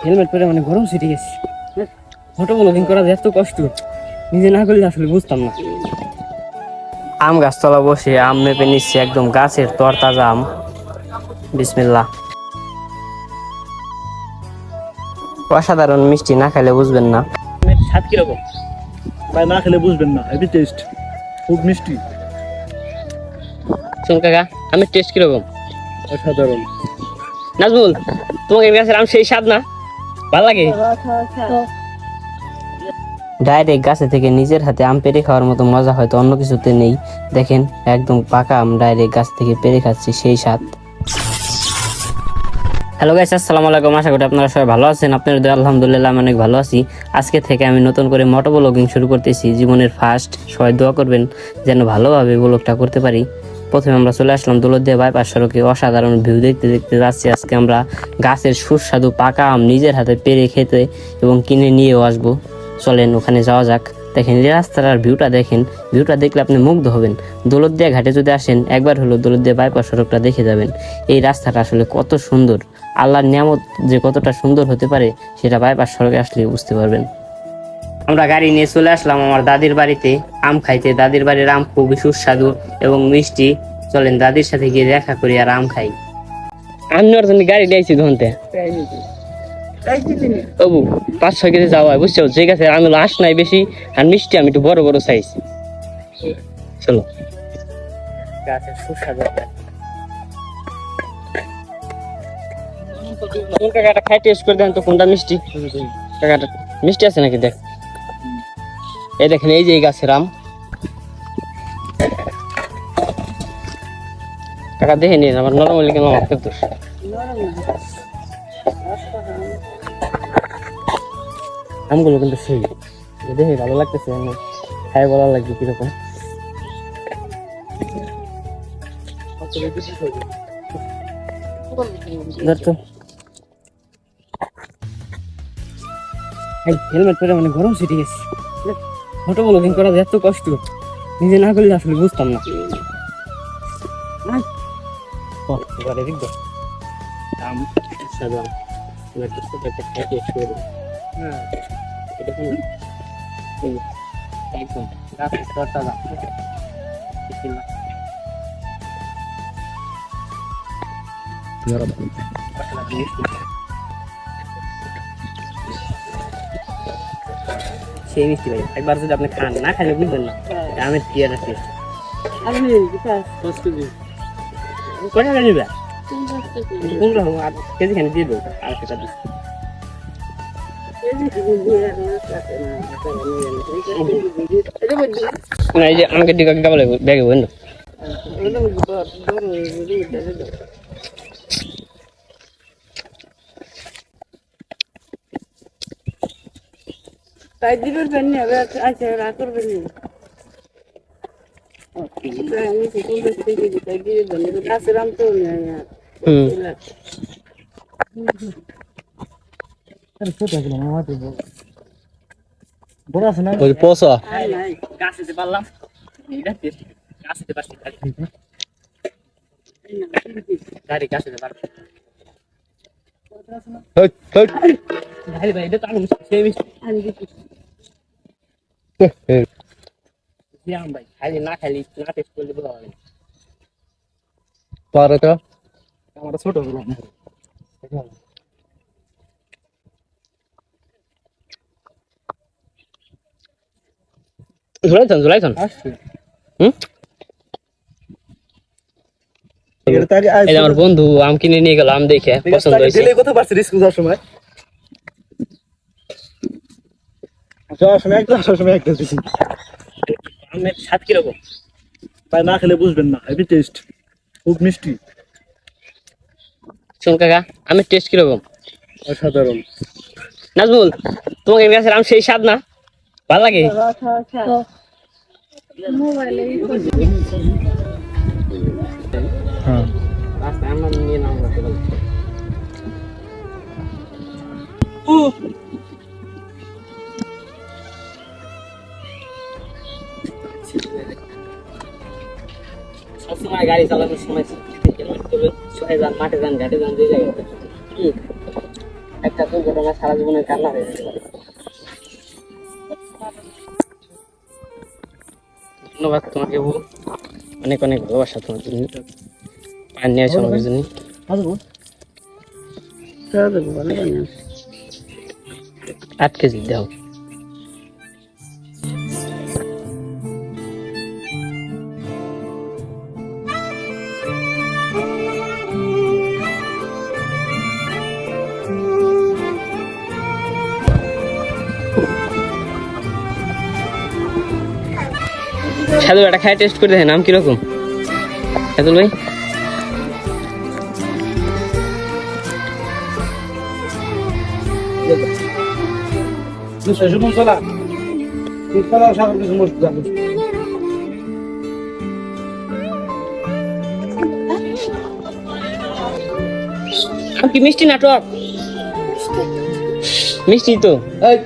Helmet পরে মানে গরম সিটে গেছি। ফটো ব্লগিং করা এত কষ্ট, নিজে না করলে আসলে বুঝতাম না। আম গাছতলা বসে আম মেপে নিচ্ছি, একদম গাছের তরতাজা আম। বিসমিল্লাহ। অসাধারণ মিষ্টি, না খেলে বুঝবেন না। স্বাদ কিরকম ভাই? না খেলে বুঝবেন না, হেভি টেস্ট, খুব মিষ্টি। শোন কাকা, আমের টেস্ট কিরকম? অসাধারণ। নাজমুল, তোমাকে গাছের আম সেই স্বাদ না? ভালো লাগে? ডাইরেক্ট গাছে থেকে নিজের হাতে আম পেড়ে খাওয়ার মতো মজা হয়তো অন্য কিছুতে নেই। দেখেন, একদম পাকা আম ডাইরেক্ট গাছ থেকে পেড়ে খাচ্ছি, সেই স্বাদ। হ্যালো গাইস, আসসালামু আলাইকুম। আশা করি আপনারা সবাই ভালো আছেন। আপনাদের দোয়া আলহামদুলিল্লাহ আমি অনেক ভালো আছি। আজকে থেকে আমি নতুন করে মোটো ব্লগিং শুরু করতেছি, জীবনের ফার্স্ট। সবাই দোয়া করবেন যেন ভালোভাবে ব্লগটা করতে পারি। প্রথমে আমরা চলে আসলাম দৌলতদিয়া বাইপাস সড়কে, অসাধারণ ভিউ দেখতে দেখতে যাচ্ছি। আজকে আমরা গাছের সুস্বাদু পাকা আম নিজের হাতে পেড়ে খেতে এবং কিনে নিয়েও আসবো। চলেন ওখানে যাওয়া যাক। দেখেন এই রাস্তার ভিউটা, দেখেন ভিউটা দেখলে আপনি মুগ্ধ হবেন। দৌলতদিয়া ঘাটে যদি আসেন, একবার হলো দৌলতদিয়া বাইপাস সড়কটা দেখে যাবেন। এই রাস্তাটা আসলে কত সুন্দর, আল্লাহর নিয়ামত যে কতটা সুন্দর হতে পারে সেটা বাইপাস সড়কে আসলে বুঝতে পারবেন। আমরা গাড়ি নিয়ে চলে আসলাম আমার দাদির বাড়িতে আম খাইতে। দাদির বাড়ির আম খুবই সুস্বাদু এবং মিষ্টি। চলেন দাদির সাথে গিয়ে দেখা করি আর আম খাই। আমি ওর জন্য গাড়ি দিয়েছি ধনতে বাবু, 5-6 কেজি যাওয়া হয়, বুঝছো? যে গাছে আমি আঁশ নাই বেশি আর মিষ্টি আমি একটু বড় বড় সাইজ। চলো, গাছের সুস্বাদু কাকাটা খাই টেস্ট করে দেন তো কোনটা মিষ্টি। কাকাটা মিষ্টি আছে নাকি দেখ। এই দেখেন, এই যে এই গাছের আম। কাকা দেখে নিন, আমার নরম হলে কেন আমার দোষ। আমগুলো কিন্তু সেই দেখে ভালো লাগতেছে, আমি খাই ভালো লাগবে কিরকম। হেলমেট পরে মানে গরম সিটে গেছি। ফটো ব্লগিং করা এত কষ্ট, নিজে না করলে আসলে বুঝতাম না। একদম গাছের তরতাজা। সেই মিষ্টি ভাই, একবার যদি আপনি খান, না খাইলে বুঝবেন না আমের কি একটা টেস্ট। কয় টাকা নিবে? 15 আর কেজি খানি দিয়ে দেবো, আর সেটা দিচ্ছি। না, এই যে আমাকে দিকে কেবল ব্যাগে বললো তাই দিবেন বেনি হবে আছে রাত করবেন নি আমি সেটা দেখতে গিয়ে তাই দিয়ে বলে গাছের আম তো না আরে ছোট আছে না, মাটি বড় আছে না, ওই পোসা নাই গাছেতে পারলাম। এটা টেস্ট গাছেতে পারছি, গাড়ি গাছেতে পারলাম। হেট হেট ভাই ভাই, এটা তো আমি সেই মিষ্টি দিলাম ভাই, খাইলে না খাইলে না টেস্ট করলে বোঝা যাবে। পারটা আমার ছোট গুলো ঝুলাইছন আসছে। হুম, এই যে আমার বন্ধু আম কিনে নিয়ে গেল, আম দেখে পছন্দ হয়েছে। দিলে কত পারছিস যাওয়ার সময়? যাওয়ার সময় একটা, আসার সময় একটা দিছি। আমের স্বাদ কিরকম? ভাই না খেলে বুঝবেন না, হেভি টেস্ট, খুব মিষ্টি। শোন কাকা, আমের টেস্ট কিরকম? অসাধারণ। নাজমুল, তোমাকে গাছের আম সেই স্বাদ না? ভালো লাগে? মোবাইলে হ্যাঁ আচ্ছা, আমরা নিয়ে নাও রাখতে পারি। সবসময় গাড়ি চালানোর সময় হেলমেট করবেন, সোহে যান, মাঠে যান, ঘাটে যান, যে জায়গায় একটা দুর্ঘটনা সারা জীবনের কান্না হয়ে যেতে পারে। ধন্যবাদ তোমাকে বউ, অনেক অনেক ভালোবাসা তোমার জন্য, পানি নিয়ে আসো আমাদের জন্য। আসবো 8 কেজি দাও। সাধু এটা খাই টেস্ট করে দেখেন নাম কিরকম। সাধু ভাই শেষ মশলা শীতকাল আর সাগর কিছু মশলা নাম কি মিষ্টি নাটক? মিষ্টি তো এই